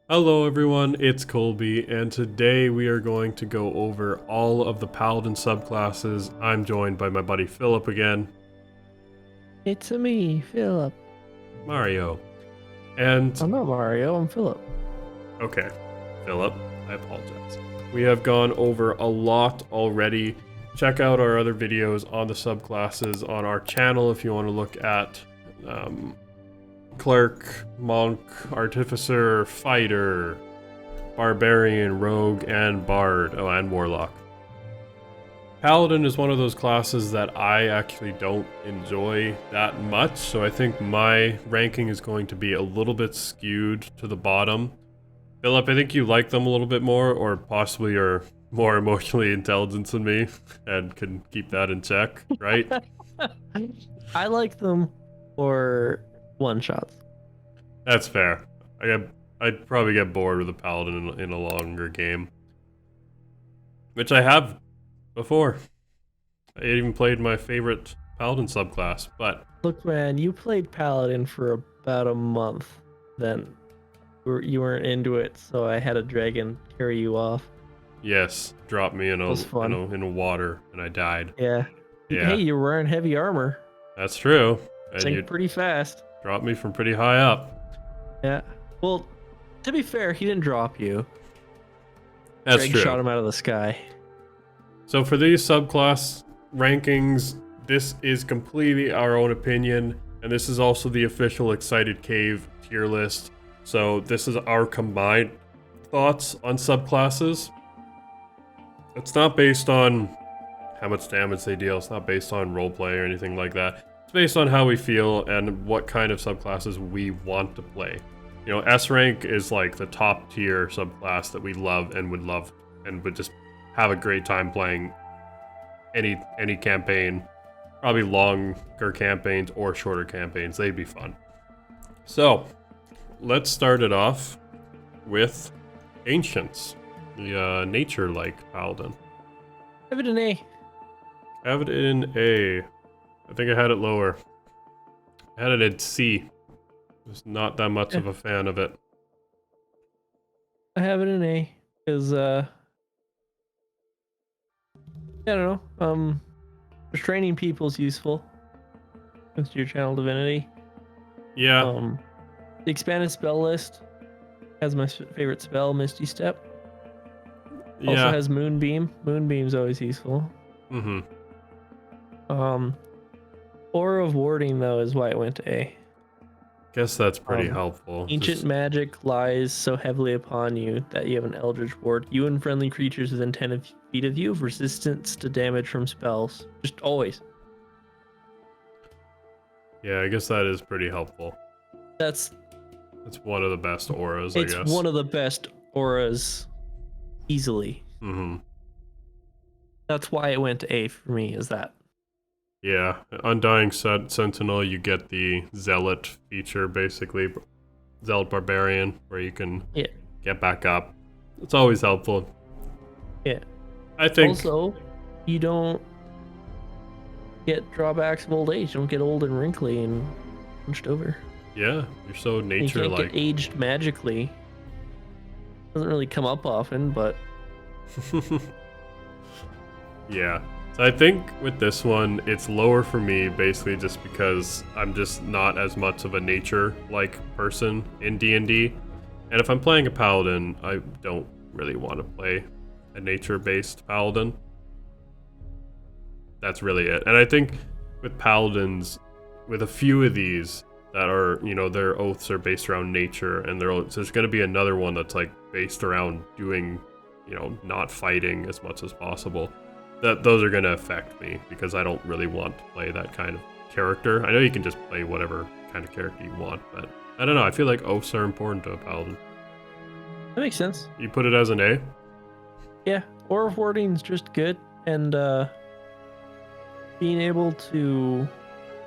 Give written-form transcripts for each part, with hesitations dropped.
Hello everyone, it's Colby, and today we are going to go over all of the Paladin subclasses. I'm joined by my buddy Philip again. It's me, Philip. Mario. And, I'm not Mario, I'm Philip. okay, Philip, I apologize. We have gone over a lot already. Check out our other videos on the subclasses on our channel if you want to look at Clerk, Monk, Artificer, Fighter, Barbarian, Rogue, and Bard. Oh, and Warlock. Paladin is one of those classes that I actually don't enjoy that much, so I think my ranking is going to be a little bit skewed to the bottom. Philip, I think you like them a little bit more, or possibly are more emotionally intelligent than me, and can keep that in check, right? I like them for one-shots. That's fair. I'd probably get bored with a paladin in a longer game, which I have before. I even played my favorite paladin subclass, but Look, man, you played Paladin for about a month, then you weren't into it, so I had a dragon carry you off. yes, dropped me in It was fun. in a water and I died. Yeah. Yeah, Hey, you're wearing heavy armor. that's true. And you Sink pretty fast. dropped me from pretty high up. Yeah. Well, to be fair, he didn't drop you. That's Greg true. shot him out of the sky. So for these subclass rankings, this is completely our own opinion, and this is also the official Excited Cave tier list. So this is our combined thoughts on subclasses. It's not based on how much damage they deal, it's not based on roleplay or anything like that. It's based on how we feel and what kind of subclasses we want to play. You know, S rank is like the top tier subclass that we love and would just have a great time playing any campaign. Probably longer campaigns or shorter campaigns. They'd be fun. So, let's start it off with Ancients, the nature-like paladin. Give it an A. I have it in A. I think I had it lower. I had it at C. Just not that much of a fan of it. I have it in A because I don't know. Restraining people's useful. Thanks to your channel divinity. Yeah, The expanded spell list has my favorite spell, Misty Step. Also yeah. has Moonbeam. Moonbeam's always useful. Mm-hmm. Aura of Warding though is why it went to A. Guess that's pretty helpful. Ancient Just- magic lies so heavily upon you that you have an Eldritch Ward. You and friendly creatures within 10 feet of you have resistance to damage from spells. Just always. yeah, I guess that is pretty helpful. That's It's one of the best auras, I it's guess. one of the best auras easily. Mm-hmm. That's why it went to A for me, is that. Yeah, Undying Sentinel, you get the Zealot feature, basically. Zealot Barbarian, where you can get back up. It's always helpful. Yeah. I think... Also, you don't get drawbacks of old age. You don't get old and wrinkly and hunched over. Yeah, you're so You can't nature-like. get aged magically. Doesn't really come up often, but Yeah. So I think with this one, it's lower for me, basically just because I'm just not as much of a nature-like person in D&D. And if I'm playing a paladin, I don't really want to play a nature-based paladin. That's really it. And I think with paladins, with a few of these that are, you know, their oaths are based around nature, and there's going to be another one that's like based around doing, you know, not fighting as much as possible. Those are going to affect me because I don't really want to play that kind of character. I know you can just play whatever kind of character you want, but I don't know. I feel like oaths are important to a paladin. that makes sense. You put it as an A? Yeah, Aura of Warding is just good, and being able to,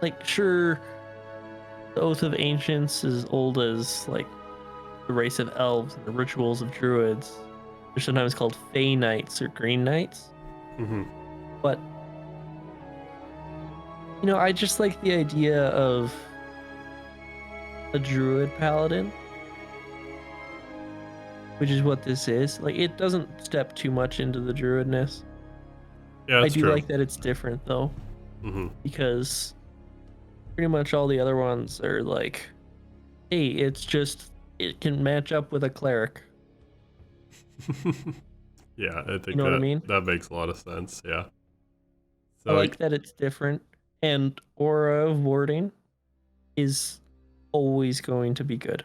like, sure, the Oath of Ancients is old as, like, the race of elves and the rituals of druids. They're sometimes called Fey Knights or Green Knights. Mm-hmm. But, you know, I just like the idea of a druid paladin. which is what this is. Like, it doesn't step too much into the druidness. Yeah, I that's do true. like that it's different though, Mm-hmm. because pretty much all the other ones are like, hey, it's just it can match up with a cleric. Yeah, I think You know what I mean? that makes a lot of sense. Yeah. I So like that it's different, and aura of warding is always going to be good.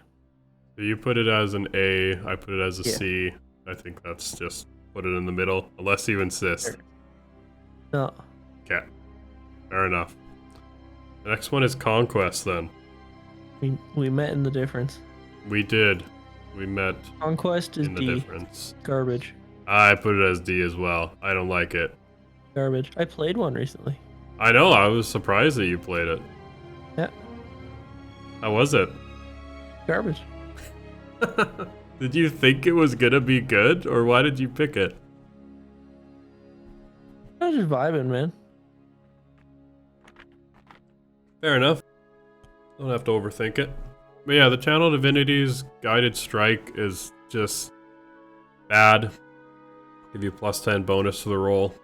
you put it as an A, I put it as a Yeah. C. I think that's just put it in the middle, unless you insist. Sure. No, Okay, fair enough. The next one is Conquest then. we met in the difference. We did. We met Conquest is in the D. difference. Garbage. I put it as D as well. I don't like it. Garbage. I played one recently. I know, I was surprised that you played it. Yeah. How was it? Garbage. Did you think it was gonna be good, or why did you pick it? I was just vibing, man. Fair enough. Don't have to overthink it. But yeah, the Channel Divinity's Guided Strike is just bad. Give you +10 bonus to the roll.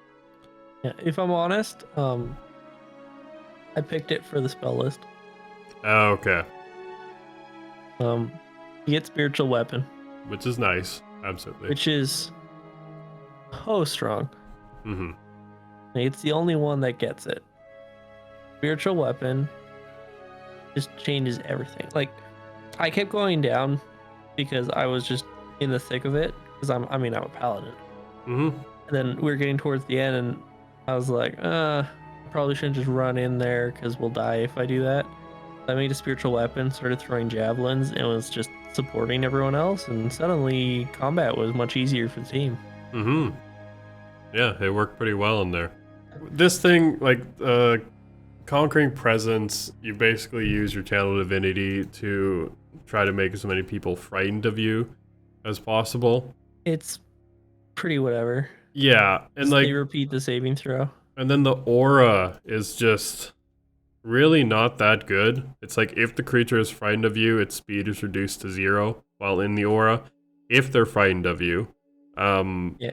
Yeah, if I'm honest, I picked it for the spell list. Oh, okay. You get Spiritual Weapon, Which is nice. Absolutely. which is so strong. Mm-hmm. It's the only one that gets it. Spiritual Weapon just changes everything. Like, I kept going down because I was just in the thick of it. Because I'm a paladin. Mm-hmm. And then we were getting towards the end, and I was like, I probably shouldn't just run in there because we'll die if I do that. I made a Spiritual Weapon, started throwing javelins, and was just supporting everyone else, and suddenly combat was much easier for the team. Mm-hmm. Yeah, it worked pretty well in there. This thing, like, Conquering Presence, you basically use your Channel Divinity to try to make as many people frightened of you as possible. It's pretty whatever. Yeah, and Just like, they repeat the saving throw. and then the aura is just really not that good. It's like if the creature is frightened of you, its speed is reduced to 0 while in the aura. If they're frightened of you, Yeah.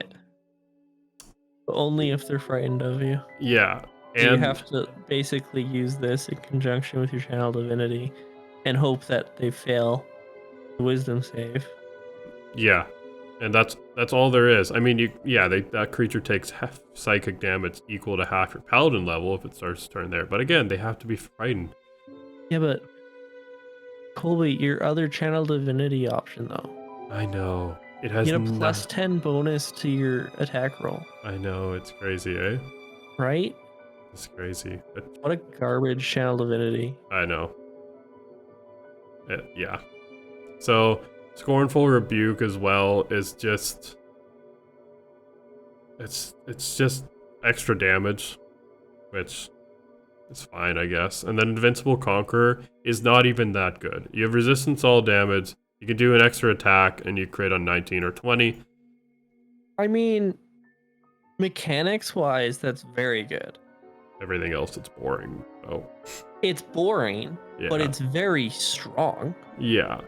But only if they're frightened of you. yeah, So you and have to basically use this in conjunction with your Channel Divinity and hope that they fail the Wisdom save. yeah, and that's all there is. I mean, that creature takes half psychic damage equal to half your paladin level if it starts to turn there. But again, they have to be frightened. Yeah, but Colby, your other Channel Divinity option though, I know it has you get a +10 bonus to your attack roll. I know, it's crazy, eh? Right? It's crazy. What a garbage Channel Divinity. I know. Yeah. So Scornful Rebuke as well is just it's just extra damage, which is fine, I guess. And then Invincible Conqueror is not even that good. You have resistance to all damage, you can do an extra attack, and you crit on 19 or 20. I mean, mechanics wise, that's very good. Everything else, it's boring. Oh, It's boring, yeah. but it's very strong. Yeah.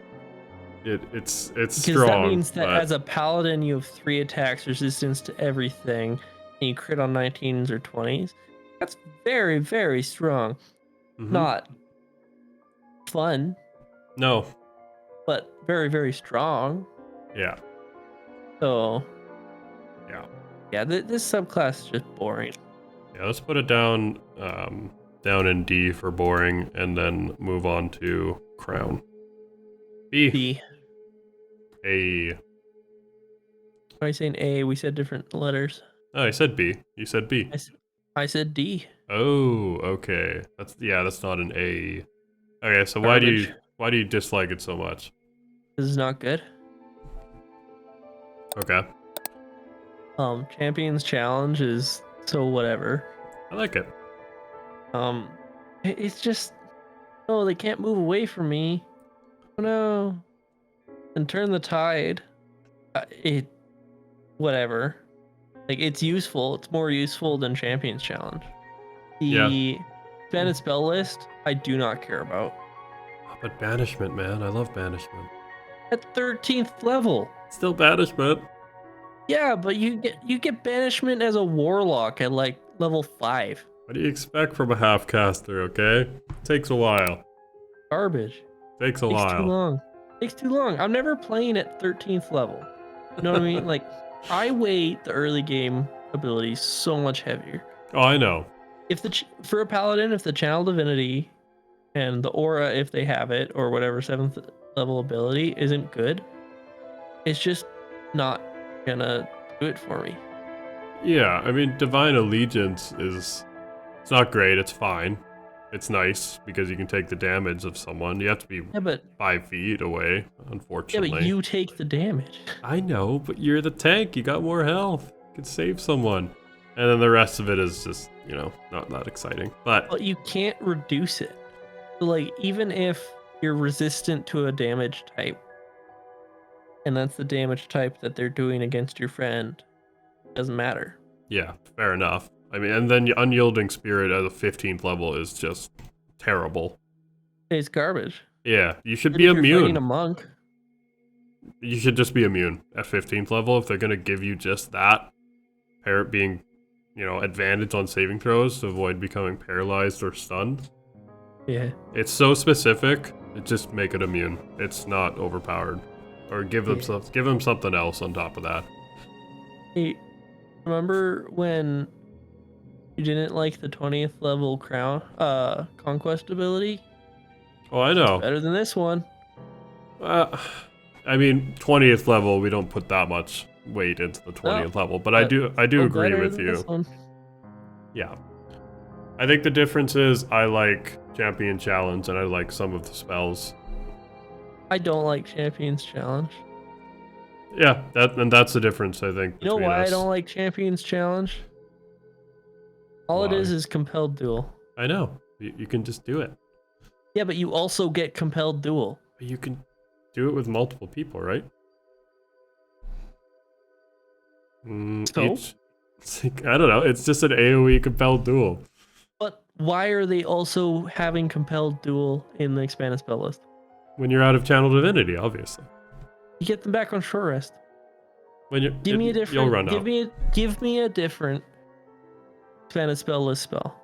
It's Because strong. that means that but as a paladin, you have 3 attacks, resistance to everything, and you crit on 19s or 20s. That's very, very strong. Mhm. Not fun, No. but very, very strong. Yeah. So, Yeah. yeah, this subclass is just boring. Yeah, let's put it down down in D for boring, and then move on to Crown. B. B. A. Why are you saying A? We said different letters. Oh, I said B. You said B. I said D. Oh, okay. That's not an A. Okay, so why do you dislike it so much? This is not good. Okay. Champions Challenge is so whatever. I like it. It's just, oh, they can't move away from me. Oh no. And Turn the Tide. Whatever. Like, it's useful. It's more useful than Champions Challenge. The Bandit spell list, I do not care about. Oh, but Banishment, man. I love Banishment. At 13th level. Still banishment. Yeah, but you get banishment as a warlock at like level 5. What do you expect from a half-caster, okay? Takes a while. Garbage. Takes a Takes too while. long. Takes too long. I'm never playing at 13th level. You know what I mean? Like, I weight the early game abilities so much heavier. Oh, I know. If for a paladin, if the channel divinity and the aura, if they have it, or whatever 7th level ability isn't good, it's just not gonna do it for me. Yeah, I mean, Divine Allegiance is... It's not great, it's fine. It's nice, because you can take the damage of someone. You have to be 5 feet away, unfortunately. Yeah, but you take the damage. I know, but you're the tank. You got more health. You can save someone. And then the rest of it is just, you know, not that exciting. But you can't reduce it. So, like, even if you're resistant to a damage type, and that's the damage type that they're doing against your friend, it doesn't matter. Yeah, fair enough. I mean, and then Unyielding Spirit at the 15th level is just terrible. It's garbage. Yeah, you should be immune. Fighting a monk. You should just be immune at 15th level if they're going to give you just that. Parrot being, you know, advantage on saving throws to avoid becoming paralyzed or stunned. Yeah. It's so specific, just make it immune. It's not overpowered. Or give them something else on top of that. Hey, remember when you didn't like the 20th level Conquest ability? Oh, I know. It's better than this one. I mean, 20th level, we don't put that much weight into the 20th level, but I do agree with you. Yeah. I think the difference is I like Champion Challenge and I like some of the spells. I don't like Champions Challenge. Yeah, that's the difference, I think. You know why I don't like Champions Challenge? All it is compelled duel. I know. You can just do it. Yeah, but you also get compelled duel. But you can do it with multiple people, right? So? I don't know. It's just an AoE compelled duel. But why are they also having compelled duel in the expanded spell list? When you're out of Channel Divinity, obviously. You get them back on short rest. When you give me a different. You'll run out. Give me a different expanded spell list spell.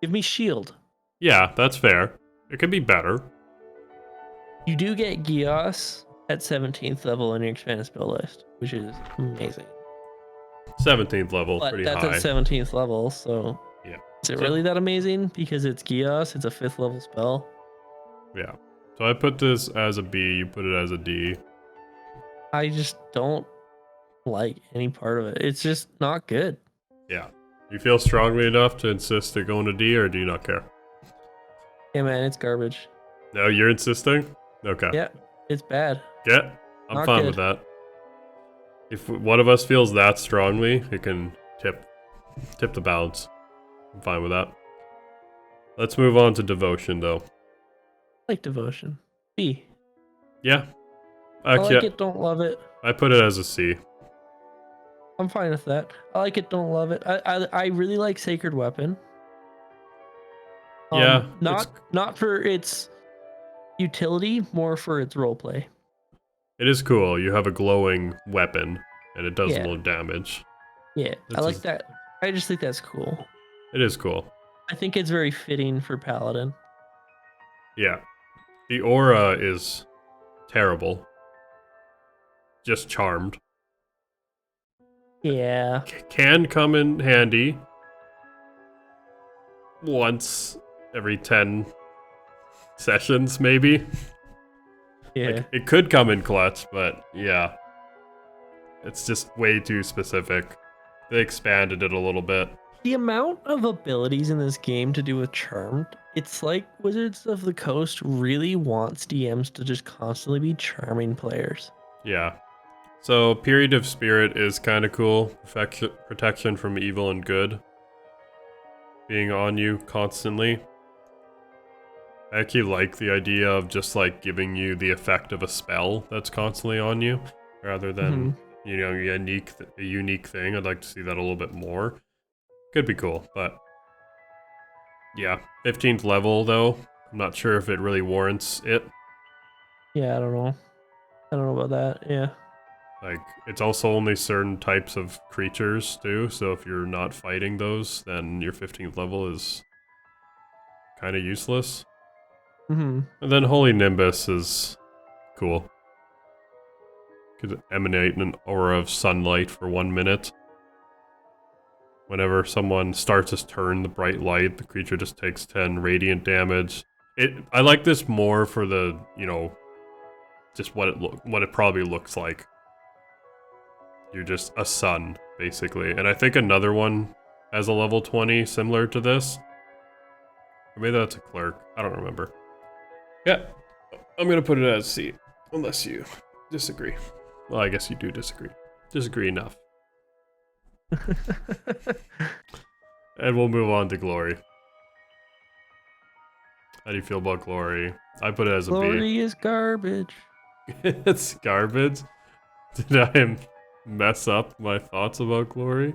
Give me shield. Yeah, that's fair. It could be better. You do get Gios at 17th level in your expanded spell list, which is amazing. 17th level, but pretty that's high. At 17th level, so yeah. Is it really that amazing? Because it's Gios, it's a 5th level spell. Yeah. So I put this as a B, you put it as a D. I just don't like any part of it. It's just not good. Yeah. You feel strongly enough to insist to go into D, or do you not care? Yeah, man, it's garbage. No, you're insisting? Okay. Yeah, it's bad. Yeah, I'm Not fine good. with that. If one of us feels that strongly, it can tip the balance. I'm fine with that. Let's move on to Devotion, though. I like Devotion. B. Yeah. I Actually, like it, don't love it. I put it as a C. I'm fine with that. I like it, don't love it. I really like Sacred Weapon. Yeah. Not for its utility, more for its roleplay. It is cool. You have a glowing weapon, and it does a little damage. Yeah, I like that. I just think that's cool. It is cool. I think it's very fitting for Paladin. Yeah. The aura is terrible. Just charmed. Yeah. Can come in handy once every 10 sessions, maybe. Yeah. Like, it could come in clutch, but yeah. It's just way too specific. They expanded it a little bit. The amount of abilities in this game to do with Charmed, it's like Wizards of the Coast really wants DMs to just constantly be charming players. Yeah. So, Period of Spirit is kind of cool. Protection from evil and good. Being on you constantly. I actually like the idea of just like giving you the effect of a spell that's constantly on you, rather than, you know, a unique thing. I'd like to see that a little bit more. Could be cool, but yeah. 15th level though. I'm not sure if it really warrants it. Yeah, I don't know. I don't know about that. Yeah. Like, it's also only certain types of creatures too, so if you're not fighting those, then your 15th level is kind of useless. Mm-hmm. And then Holy Nimbus is cool. Could emanate an aura of sunlight for 1 minute. Whenever someone starts his turn, the bright light, the creature just takes 10 radiant damage. I like this more for the, you know, just what it probably looks like. You're just a sun, basically. And I think another one has a level 20 similar to this. Or maybe that's a clerk. I don't remember. Yeah, I'm gonna put it as C, unless you disagree. Well, I guess you do disagree. Disagree enough. And we'll move on to Glory. How do you feel about Glory? I put it as a B. Glory is garbage. It's garbage. Did I mess up my thoughts about Glory?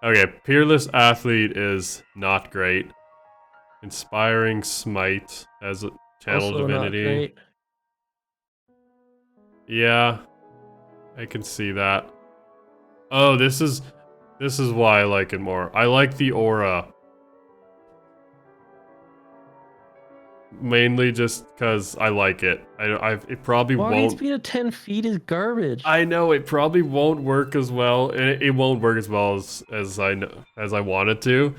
Okay, Peerless Athlete is not great. Inspiring Smite as a channel Also divinity. not great. Yeah, I can see that. Oh, this is why I like it more. I like the aura. Mainly just because I like it. It probably Walking won't. speed of 10 feet is garbage. I know it probably won't work as well. It won't work as well as I want it to.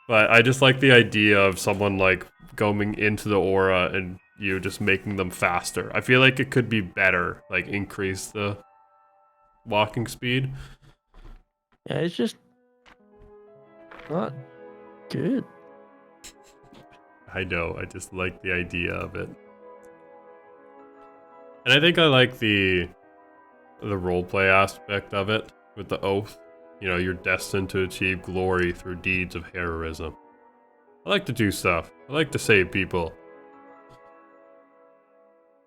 But I just like the idea of someone like going into the aura and you just making them faster. I feel like it could be better, like increase the walking speed. Yeah, it's just not good. I know, I just like the idea of it. And I think I like the roleplay aspect of it with the oath. You know, you're destined to achieve glory through deeds of heroism. I like to do stuff. I like to save people.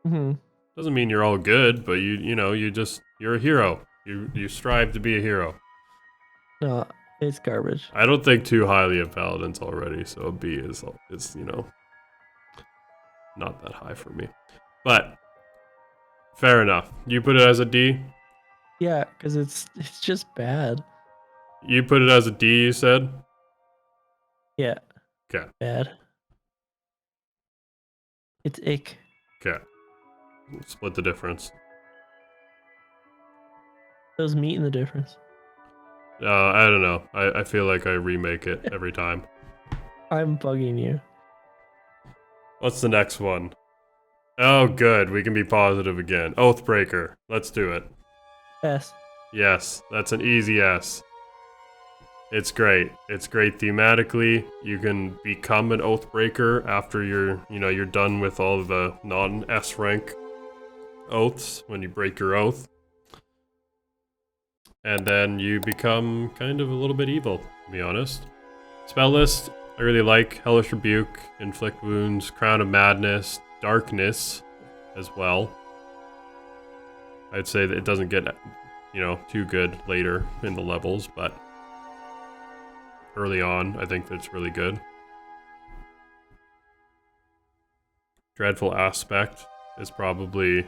Mm-hmm. Doesn't mean you're all good, but you're a hero. You strive to be a hero. No, it's garbage. I don't think too highly of paladins already, so a B is not that high for me. But fair enough. You put it as a D? Yeah, because it's just bad. You put it as a D, you said? Yeah. Okay. Bad. It's ick. Okay. Split the difference. Those meat in the difference. I don't know. I feel like I remake it every time. I'm bugging you. What's the next one? Oh, good. We can be positive again. Oathbreaker. Let's do it. S. Yes, that's an easy S. It's great. It's great thematically. You can become an Oathbreaker after you're done with all the non-S rank oaths when you break your oath. And then you become kind of a little bit evil, to be honest. Spell list, I really like Hellish Rebuke, Inflict Wounds, Crown of Madness, Darkness as well. I'd say that it doesn't get, too good later in the levels, but early on, I think that's really good. Dreadful Aspect is probably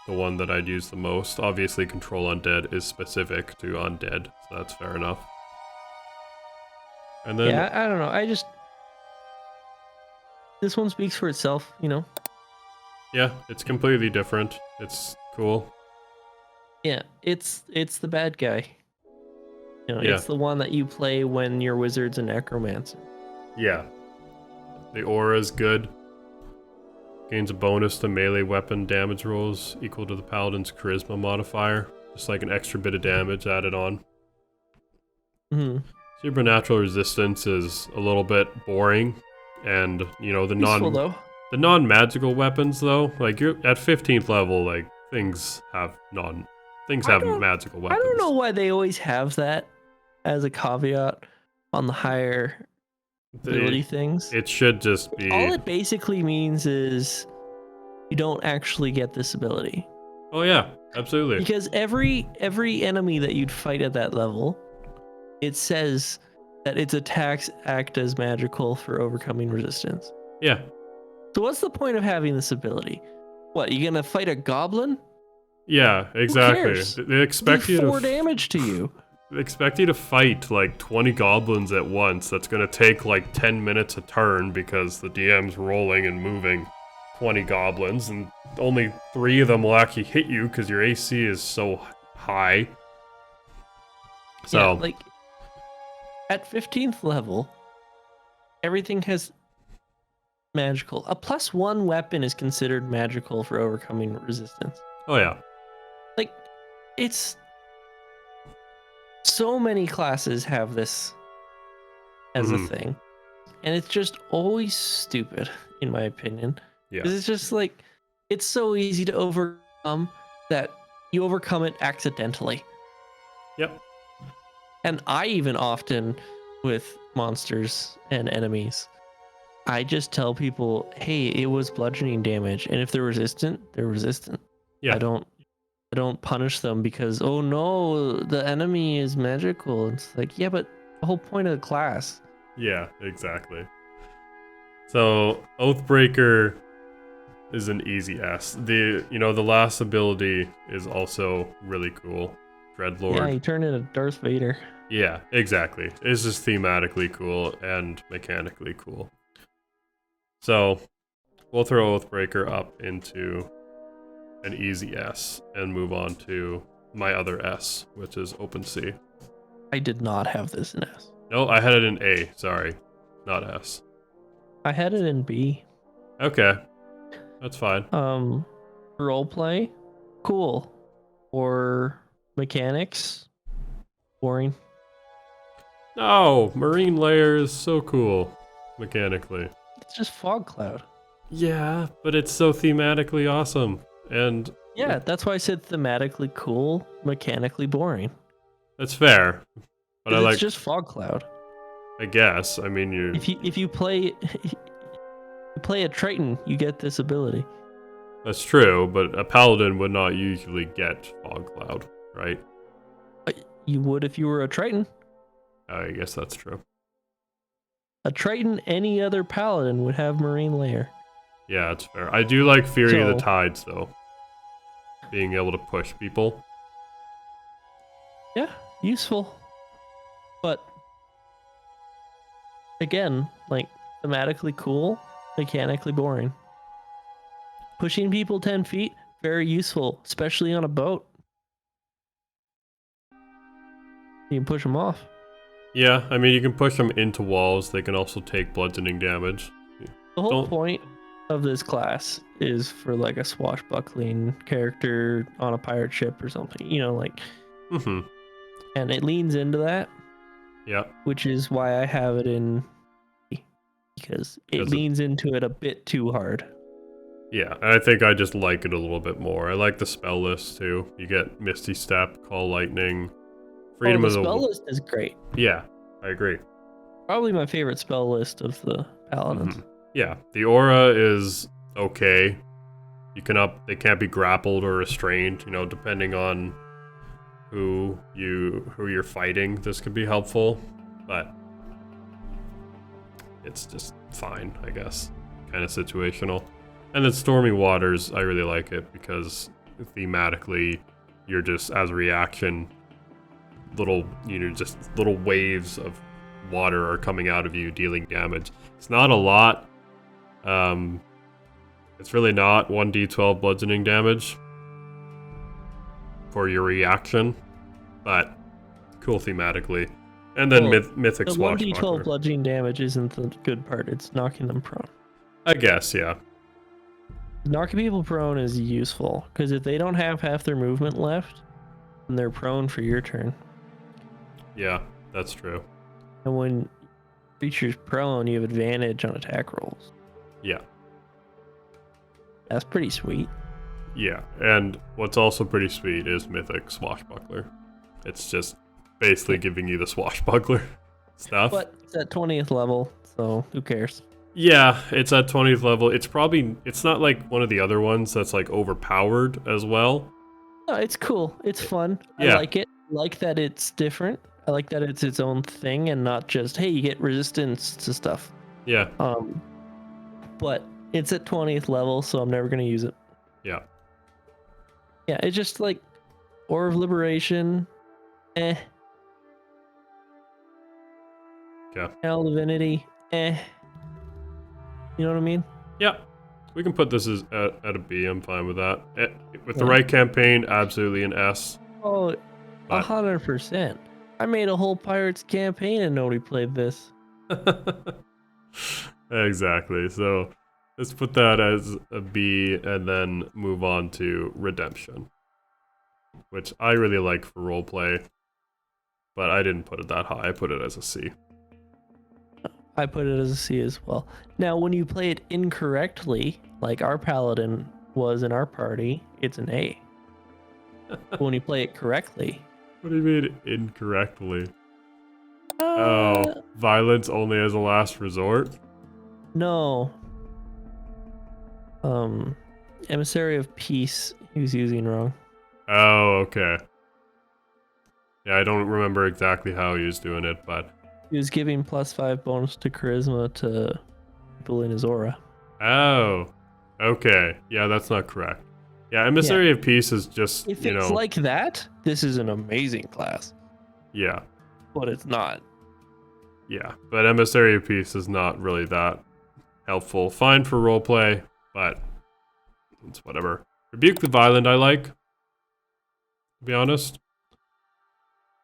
the one that I'd use the most. Obviously, Control Undead is specific to Undead, so that's fair enough. And then, Yeah, I don't know. This one speaks for itself, yeah, it's completely different. It's cool. Yeah, it's the bad guy. Yeah. It's the one that you play when you're wizards and necromancer. Yeah. The aura is good. Gains a bonus to melee weapon damage rolls equal to the paladin's charisma modifier. Just like an extra bit of damage added on. Mm-hmm. Supernatural resistance is a little bit boring. And, the non-magical weapons though, like you're at 15th level, like things have magical weapons. I don't know why they always have that as a caveat on the higher ability things. It should just be... All it basically means is you don't actually get this ability. Oh yeah, absolutely. Because every enemy that you'd fight at that level, it says that its attacks act as magical for overcoming resistance. Yeah. So what's the point of having this ability? What, you gonna fight a goblin? Yeah, exactly. cares? They expect Did you 4 to damage to you. they expect you to fight like 20 goblins at once. That's gonna take like 10 minutes a turn because the DM's rolling and moving 20 goblins, and only 3 of them will actually hit you because your AC is so high. So Yeah, like at 15th level, everything has magical. A +1 weapon is considered magical for overcoming resistance. oh yeah. Like, it's so many classes have this as a Mhm. thing, and it's just always stupid, in my opinion. Yeah. 'Cause it's just like, it's so easy to overcome that you overcome it accidentally. Yep. And I even often, with monsters and enemies, I just tell people, hey, it was bludgeoning damage, and if they're resistant, they're resistant. Yeah. I don't punish them because, oh no, the enemy is magical. It's like, yeah, but the whole point of the class. Yeah, exactly. So Oathbreaker is an easy S. The last ability is also really cool. Dreadlord. Yeah, you turn into Darth Vader. Yeah, exactly. It's just thematically cool and mechanically cool. So we'll throw Oathbreaker up into an easy S and move on to my other S, which is Open Sea. I did not have this in S. No, I had it in A, sorry. Not S. I had it in B. Okay. That's fine. Roleplay, cool. Or mechanics, boring. No, Marine Layer is so cool, mechanically. It's just fog cloud. Yeah, but it's so thematically awesome. And Yeah, that's why I said thematically cool, mechanically boring. that's fair. But I It's like, just fog cloud. I guess. I mean, If you play a Triton, you get this ability. that's true, but a paladin would not usually get Fog Cloud, right? You would if you were a Triton. I guess that's true. A Triton, any other paladin would have Marine Layer. Yeah, that's fair. I do like Fury of the So- Tides, though. Being able to push people. Yeah, useful. But again, like thematically cool, mechanically boring. Pushing people 10 feet, very useful, especially on a boat. You can push them off. Yeah, I mean, you can push them into walls. They can also take bludgeoning damage. The whole Don't- point of this class is for like a swashbuckling character on a pirate ship or something, like, Mm-hmm. and it leans into that, Yeah. which is why I have it in B, because it Because leans into it a bit too hard. Yeah, and I think I just like it a little bit more. I like the spell list, too. You get Misty Step, Call Lightning, Freedom the of the... spell list is great. Yeah, I agree. Probably my favorite spell list of the paladins. Mhm. Yeah, the aura is okay. They can't be grappled or restrained, depending on who you're fighting. This could be helpful, but it's just fine, I guess. Kind of situational. And then Stormy Waters, I really like it because thematically, you're just, as a reaction, just little waves of water are coming out of you, dealing damage. It's not a lot. It's really not 1d12 bludgeoning damage for your reaction, but cool thematically. And then Well, Mythic The 1d12 Swashbuckler. bludgeoning damage isn't the good part. It's knocking them prone. I guess, yeah. Knocking people prone is useful because if they don't have half their movement left, then they're prone for your turn. Yeah, that's true. And when creature's prone, you have advantage on attack rolls. Yeah. That's pretty sweet. Yeah, and what's also pretty sweet is Mythic Swashbuckler. It's just basically giving you the Swashbuckler stuff. But it's at 20th level, so who cares? Yeah, it's at 20th level. It's not like one of the other ones that's like overpowered as well. No, it's cool. It's fun. Yeah. I like it. I like that it's different. I like that it's its own thing and not just, hey, you get resistance to stuff. Yeah, But it's at 20th level, so I'm never going to use it. yeah. Yeah, it's just like War of Liberation, eh. Yeah. Hell Divinity, eh. You know what I mean? Yeah. We can put this as at a B. I'm fine with that. With the Yeah. right campaign, absolutely an S. Oh, But 100%. I made a whole Pirates campaign and nobody played this. exactly. So let's put that as a B and then move on to Redemption, which I really like for roleplay, but I didn't put it that high. I put it as a C. I put it as a C as well. Now, when you play it incorrectly, like our Paladin was in our party, it's an A. When you play it correctly. What do you mean incorrectly? Uh, Oh, violence only as a last resort? No. Emissary of Peace he was using wrong. Oh, okay. Yeah, I don't remember exactly how he was doing it, but... He was giving +5 bonus to charisma to people in his aura. Oh, okay. Yeah, that's not correct. Yeah, Emissary of Peace is just, If you know... it's like that, this is an amazing class. Yeah. But it's not. Yeah, but Emissary of Peace is not really that helpful. Fine for roleplay, but it's whatever. Rebuke the Violent I like, to be honest.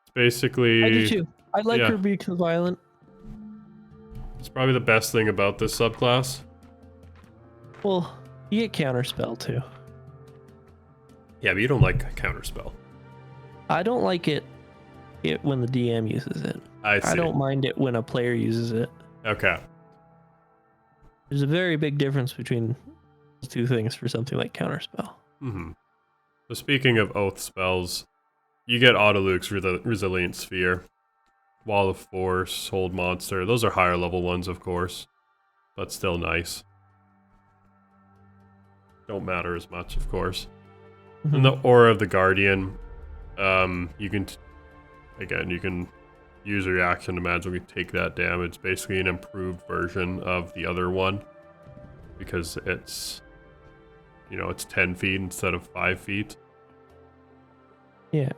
It's basically... I do too. I like yeah. Rebuke the Violent. It's probably the best thing about this subclass. Well, you get Counterspell too. Yeah, but you don't like Counterspell. I don't like it when the DM uses it. I see. I don't mind it when a player uses it. Okay. There's a very big difference between those two things for something like Counterspell. Mm-hmm. So speaking of oath spells, you get Autoluke's Resilient Sphere, Wall of Force, Hold Monster. Those are higher level ones, of course, but still nice. Don't matter as much, of course. Mm-hmm. And the Aura of the Guardian, you can, you can use a reaction to magically take that damage. Basically an improved version of the other one, because it's, it's 10 feet instead of 5 feet. Yeah.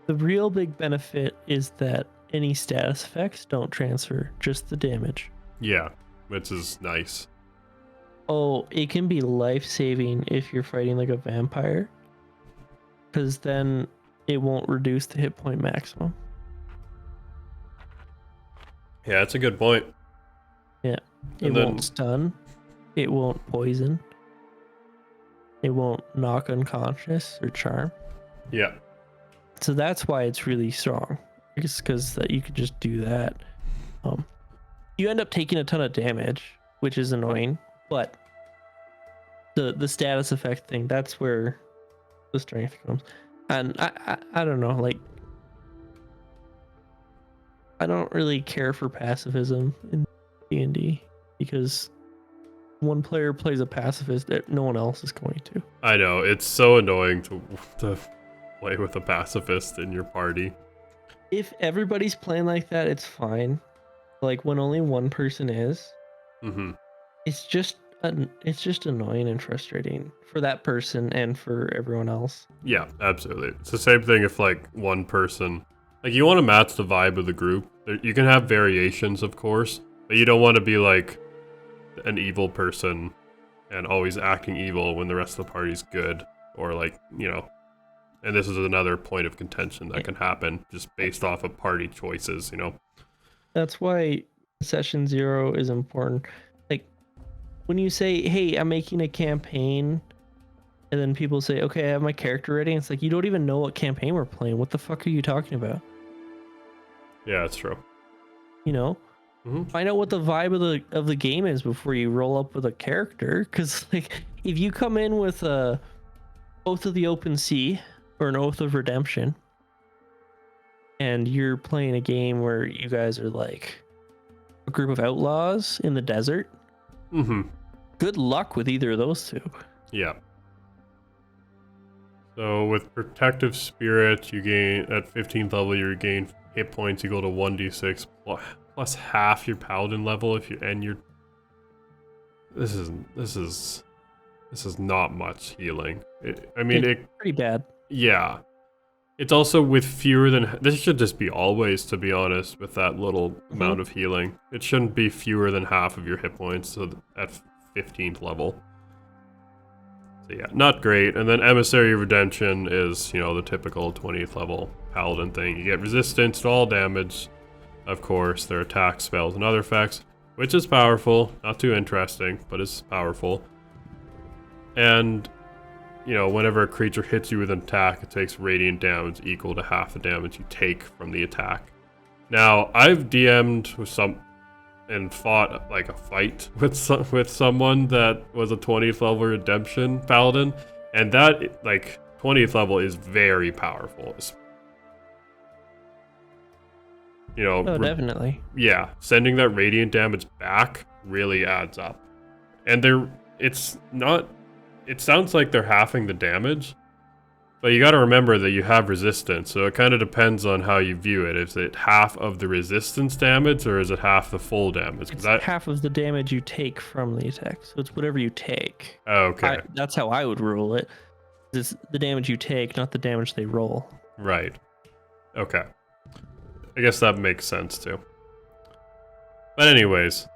The real big benefit is that any status effects don't transfer, just the damage. Yeah, which is nice. Oh, it can be life-saving if you're fighting like a vampire, because then it won't reduce the hit point maximum. Yeah, that's a good point. Yeah. It won't stun. It won't poison. It won't knock unconscious or charm. Yeah. So that's why it's really strong. It's because that you could just do that. You end up taking a ton of damage, which is annoying, but the status effect thing, that's where the strength comes. And I don't know, like, I don't really care for pacifism in D&D because one player plays a pacifist that no one else is going to. I know, it's so annoying to play with a pacifist in your party. If everybody's playing like that, it's fine. Like when only one person is, it's just annoying and frustrating for that person and for everyone else. Yeah, absolutely. It's the same thing if like one person, like you want to match the vibe of the group. You can have variations, of course, but you don't want to be like an evil person and always acting evil when the rest of the party's good, or like, and this is another point of contention that can happen just based off of party choices, That's why session 0 is important. Like when you say, hey, I'm making a campaign, and then people say, okay, I have my character ready. And it's like, you don't even know what campaign we're playing. What the fuck are you talking about? Yeah, that's true. Find out what the vibe of the game is before you roll up with a character. Because like, if you come in with a Oath of the Open Sea or an Oath of Redemption, and you're playing a game where you guys are like a group of outlaws in the desert, good luck with either of those two. Yeah. So with Protective Spirit, you gain at 15th level, you gain hit points equal to 1d6 plus half your Paladin level if you end your. This is This is not much healing. I mean, pretty bad. Yeah. It's also with fewer than... This should just be always, to be honest, with that little amount of healing. It shouldn't be fewer than half of your hit points at 15th level. So yeah, not great. And then Emissary of Redemption is, you know, the typical 20th level paladin thing. You get resistance to all damage, of course, their attack, spells, and other effects, which is powerful. Not too interesting, but it's powerful. And, you know, whenever a creature hits you with an attack, it takes radiant damage equal to half the damage you take from the attack. Now, I've DM'd with and fought like a fight with someone that was a 20th level redemption paladin, and that, like, 20th level is very powerful. You know, oh, definitely. Yeah, sending that radiant damage back really adds up. And it sounds like they're halving the damage, but you got to remember that you have resistance, so it kind of depends on how you view it. Is it half of the resistance damage, or is it half the full damage? It's half of the damage you take from the attack, so it's whatever you take. Oh, okay. That's how I would rule it. It's the damage you take, not the damage they roll. Right. Okay. I guess that makes sense too. But anyways,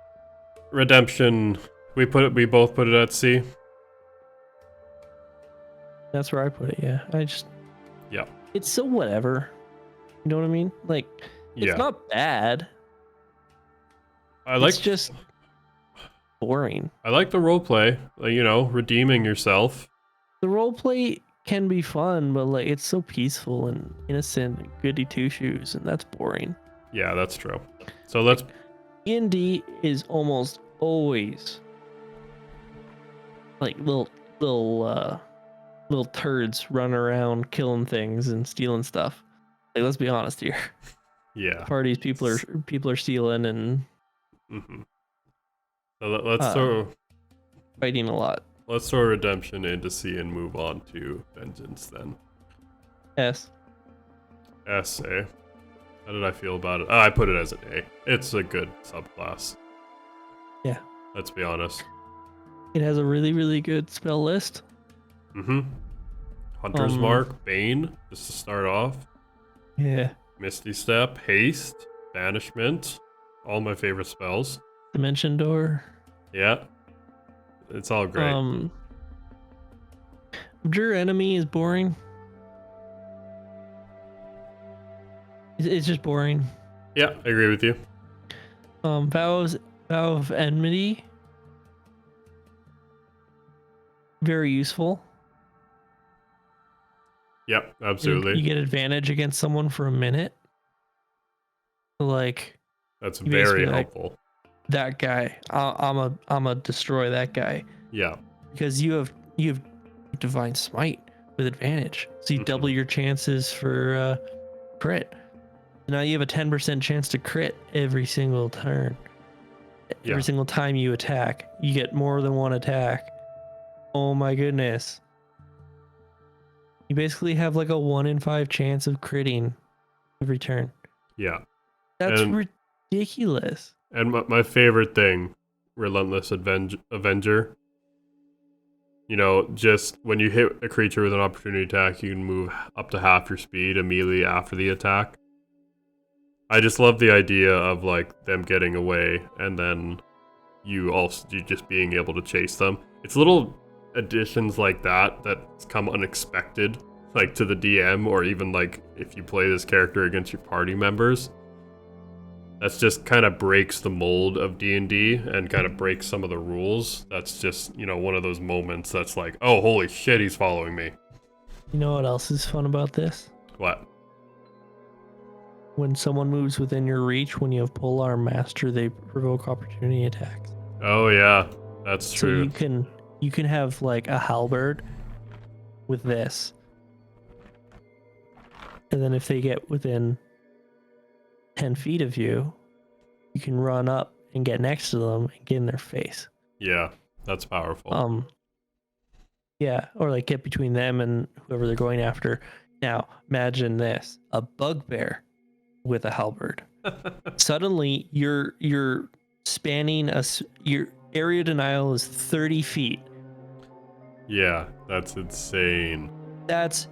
redemption. We both put it at C. That's where I put it. Yeah, Yeah. It's so whatever. You know what I mean? Like, it's not bad. It's just boring. I like the roleplay. Like, you know, redeeming yourself. The roleplay can be fun, but like it's so peaceful and innocent and goody two shoes, and that's boring. Yeah, that's true. So let's. D&D is almost always like little turds running around killing things and stealing stuff. Like, let's be honest here. Yeah. Parties, people are stealing and So let's throw fighting a lot. Let's throw redemption into C and move on to vengeance then. S. S, eh? How did I feel about it? I put it as an A. It's a good subclass. Yeah. Let's be honest. It has a really, really good spell list. Hunter's Mark, Bane, just to start off. Yeah. Misty Step, Haste, Banishment, all my favorite spells. Dimension Door. Yeah. It's all great. Abjure Enemy is boring. It's just boring. Yeah, I agree with you. Vow of Enmity. Very useful. Yep, absolutely. You get advantage against someone for a minute. Like, that's very helpful. Like, that guy, I'm a destroy that guy. Yeah. Because you have Divine Smite with advantage, so you double your chances for crit. Now you have a 10% chance to crit every single turn. Every single time you attack, you get more than one attack. Oh my goodness. You basically have like a 1 in 5 chance of critting every turn. Yeah. That's ridiculous. And my favorite thing, Relentless Avenger. You know, just when you hit a creature with an opportunity attack, you can move up to half your speed immediately after the attack. I just love the idea of like them getting away and then you just being able to chase them. It's little additions like that come unexpected, like to the DM, or even like if you play this character against your party members. That's just kind of breaks the mold of D&D and kind of breaks some of the rules. That's just, you know, one of those moments that's like, oh, holy shit, he's following me. You know what else is fun about this? What? When someone moves within your reach, when you have Polearm Master, they provoke opportunity attacks. Oh yeah, that's true. So you can have like a halberd with this. And then if they get within 10 feet of you, you can run up and get next to them and get in their face. Yeah, that's powerful. Yeah, or like get between them and whoever they're going after. Now, imagine this: a bugbear with a halberd. Suddenly, you're spanning your area denial is 30 feet. Yeah, that's insane. That's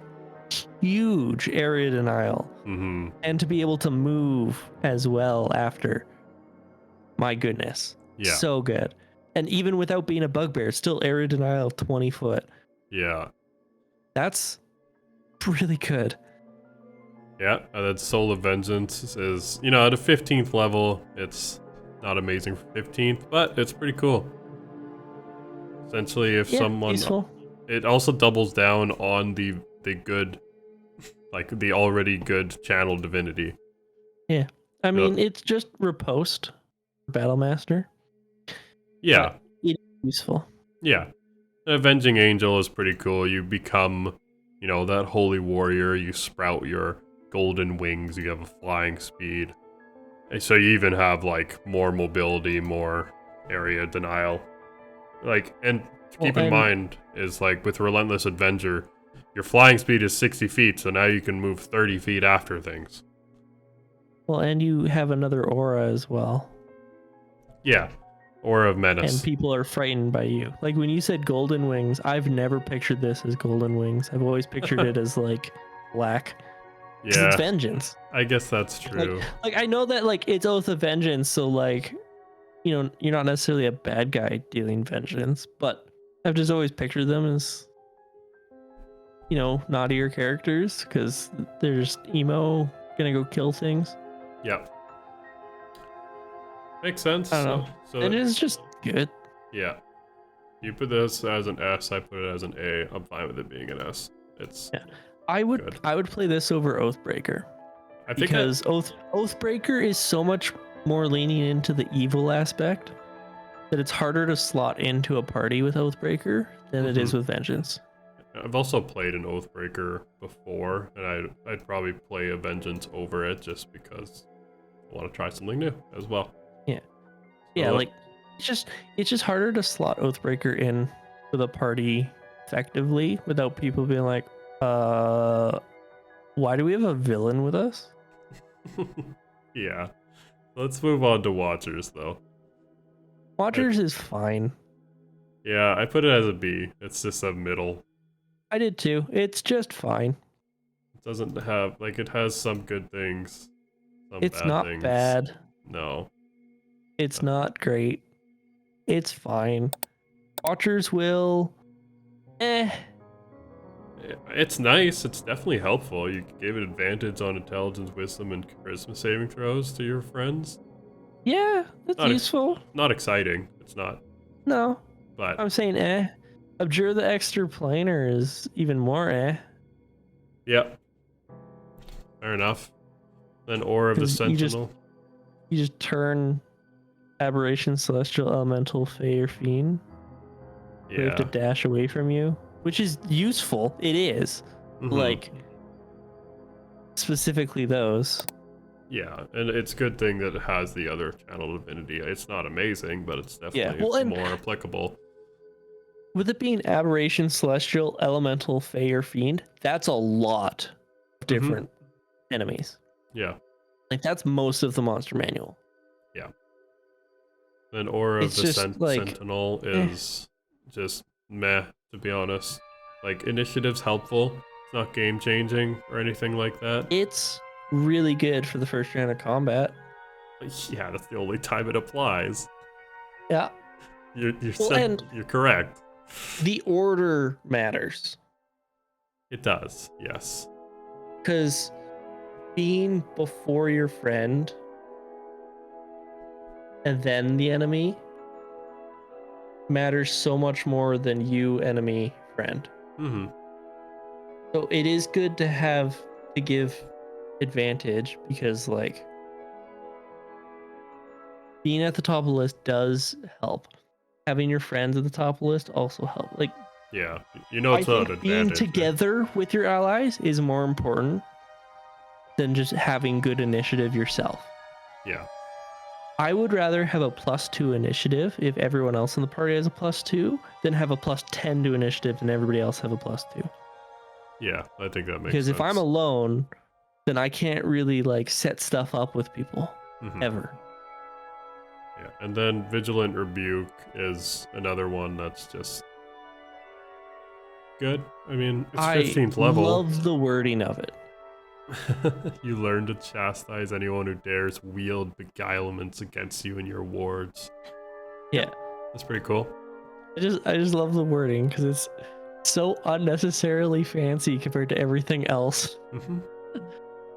huge area denial. Mm-hmm. And to be able to move as well after. My goodness. Yeah. So good. And even without being a bugbear, still area denial of 20 foot. Yeah. That's really good. Yeah, and then Soul of Vengeance is, you know, at a 15th level, it's not amazing for 15th, but it's pretty cool. Essentially, if someone... Useful. It also doubles down on the good, like the already good channel divinity. Yeah. I mean, it's just riposte for Battlemaster. Yeah. It's useful. Yeah. An Avenging Angel is pretty cool. You become, you know, that holy warrior. You sprout your golden wings. You have a flying speed. And so you even have, like, more mobility, more area denial. Like, and keep in mind is, like, with Relentless Avenger, your flying speed is 60 feet, so now you can move 30 feet after things. Well, and you have another aura as well. Yeah. Aura of Menace. And people are frightened by you. Like, when you said golden wings, I've never pictured this as golden wings. I've always pictured it as, like, black. Yeah. It's vengeance. I guess that's true. Like, I know that, like, it's Oath of Vengeance, so, like, you know, you're not necessarily a bad guy dealing vengeance, but I've just always pictured them as, you know, naughtier characters, because they're just emo, gonna go kill things. Yeah. Makes sense. I don't know. So And it's just good. Yeah. You put this as an S, I put it as an A. I'm fine with it being an S. It's I would good. I would play this over Oathbreaker. I think Because Oathbreaker is so much more leaning into the evil aspect that it's harder to slot into a party with Oathbreaker than it is with Vengeance. I've also played an Oathbreaker before, and I'd probably play a Vengeance over it just because I want to try something new as well. Yeah, like it's just harder to slot Oathbreaker in with a party effectively without people being like, why do we have a villain with us? Yeah. Let's move on to Watchers though. Watchers is fine. Yeah, I put it as a B. It's just a middle. I did too. It's just fine. It doesn't have, like, it has some good things. Some It's bad not things. bad. No. It's not great. It's fine. Watchers will... It's nice. It's definitely helpful. You gave it advantage on intelligence, wisdom, and charisma saving throws to your friends. Yeah, that's useful. Not exciting. It's not. No. But I'm saying Abjure the Extra Planar is even more Yep. Fair enough. Then Aura of the Sentinel. You just turn Aberration, Celestial, Elemental, Fey, or Fiend. Yeah. They have to dash away from you, which is useful. It is. Like, specifically those. Yeah, and it's a good thing that it has the other channel divinity. It's not amazing, but it's definitely more applicable. With it being Aberration, Celestial, Elemental, Fey, or Fiend, that's a lot of different enemies. Yeah. Like, that's most of the monster manual. Yeah. Then Aura of the Sentinel is just meh, to be honest. Like, initiative's helpful. It's not game-changing or anything like that. It's really good for the first round of combat. Yeah, that's the only time it applies. Yeah. You're correct. The order matters. It does, yes. Because being before your friend and then the enemy matters so much more than you, enemy, friend. So it is good to give advantage because, like, being at the top of the list does help. Having your friends at the top of the list also help. Like, yeah, you know, it's an advantage. Being together with your allies is more important than just having good initiative yourself. Yeah. I would rather have a +2 initiative if everyone else in the party has a +2 than have a +10 to initiative and everybody else have a +2. Yeah, I think that makes sense. Because if I'm alone, then I can't really, like, set stuff up with people ever. Yeah, and then Vigilant Rebuke is another one that's just good. I mean, it's I 15th level. love the wording of it. You learn to chastise anyone who dares wield beguilements against you and your wards. Yeah. That's pretty cool. I just love the wording because it's so unnecessarily fancy compared to everything else.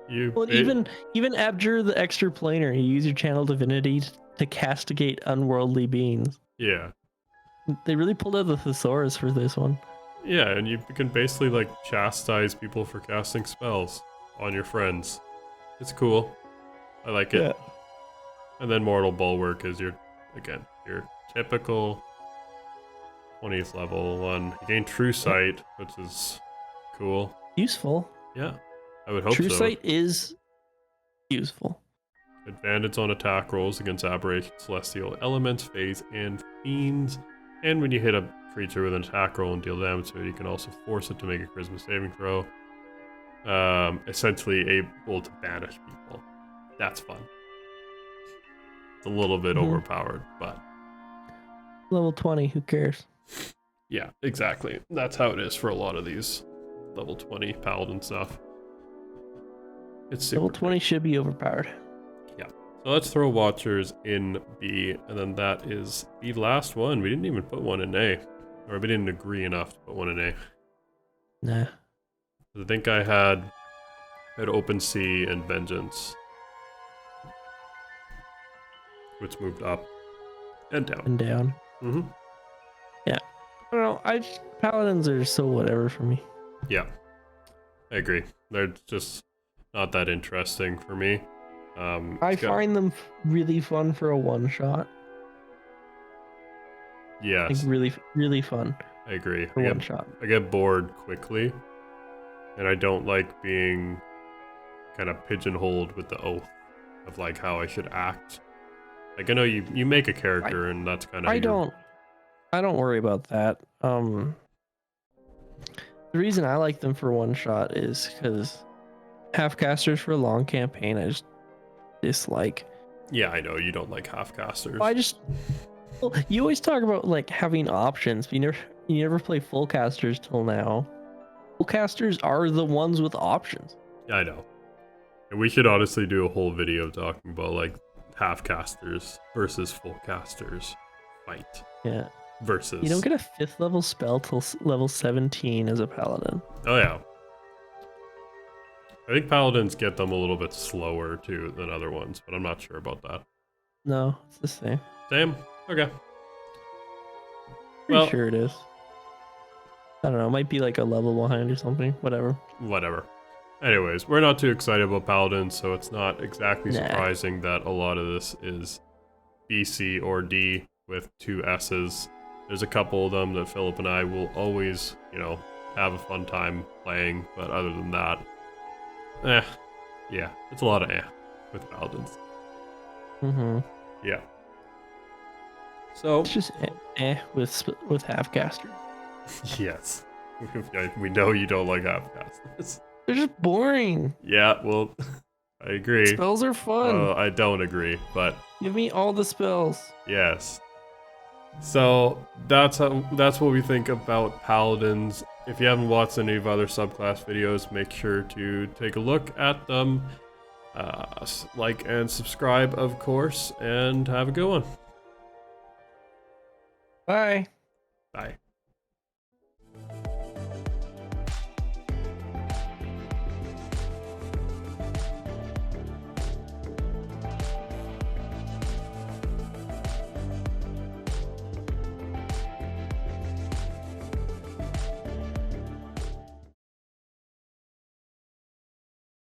Well, even Abjure the extra planar, you use your channel divinity to castigate unworldly beings. Yeah. They really pulled out the thesaurus for this one. Yeah, and you can basically like chastise people for casting spells on your friends. It's cool. I like it. Yeah. And then Mortal Bulwark is your typical 20th level one. You gain True Sight, which is cool. Useful. Yeah, I would hope True so. Sight is useful. Advantage on attack rolls against aberration, celestial elements, phase, and fiends. And when you hit a creature with an attack roll and deal damage to it, you can also force it to make a charisma saving throw. Essentially able to banish people. That's fun. It's a little bit overpowered, but... Level 20, who cares? Yeah, exactly. That's how it is for a lot of these level 20 paladin stuff. It's super Level 20 should be overpowered. Yeah. So let's throw Watchers in B, and then that is the last one. We didn't even put one in A. Or we didn't agree enough to put one in A. Nah. I think I had Open Sea and Vengeance, which moved up and down. And down. Yeah. I don't know. Paladins are so whatever for me. Yeah. I agree. They're just not that interesting for me. I find them really fun for a one-shot. Yes. Like really, really fun. I agree. For one shot. I get bored quickly, and I don't like being kind of pigeonholed with the oath of like how I should act. Like I know you make a character, and that's kind of. I don't worry about that. The reason I like them for one shot is because half-casters for a long campaign I just dislike. Yeah, I know you don't like half-casters. Well, you always talk about like having options, but you never play full casters till now. Full casters are the ones with options. Yeah, I know. And we should honestly do a whole video talking about like half-casters versus full casters fight. Yeah. Versus. You don't get a 5th level spell till level 17 as a paladin. Oh yeah. I think paladins get them a little bit slower too than other ones, but I'm not sure about that. No, it's the same. Same? Okay. Pretty sure it is. I don't know, it might be like a level behind or something. Whatever. Anyways, we're not too excited about paladins, so it's not exactly surprising that a lot of this is BC or D with 2 S's. There's a couple of them that Philip and I will always, have a fun time playing, but other than that, yeah, it's a lot of with paladins. Yeah. So it's just with half-casters. Yes. We know you don't like half-casters. They're just boring. Yeah, well, I agree. Spells are fun. I don't agree, but give me all the spells. Yes. So that's what we think about paladins. If you haven't watched any of other subclass videos, make sure to take a look at them. Like and subscribe, of course, and have a good one. Bye. Bye.